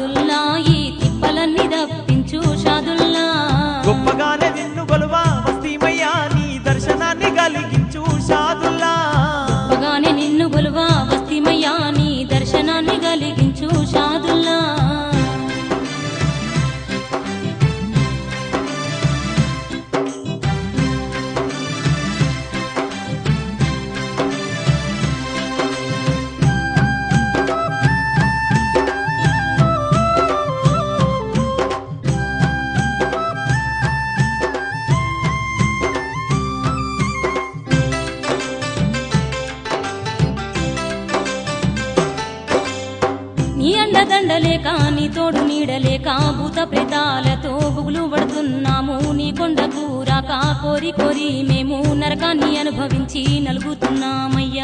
షాదుల్లా ఈ తిప్పలన్నీ తప్పించు షాదుల్లా గొప్పగానే నిన్ను గొలువా వస్తీమయ్యా నీ దర్శనాన్ని కలిగించు షాదుల్లా గొప్పగానే నిన్ను గొలువా వస్తీమయ్యా నీ దర్శనాన్ని కలిగించు షాదుల్లా నీ అండదండలేక నీ తోడు నీడలేక భూత ప్రేతాలతో బుగులు పడుతున్నాము నీ కొండకు రాక కోరి కోరి మేము నరకాన్ని అనుభవించి నలుగుతున్నామయ్యా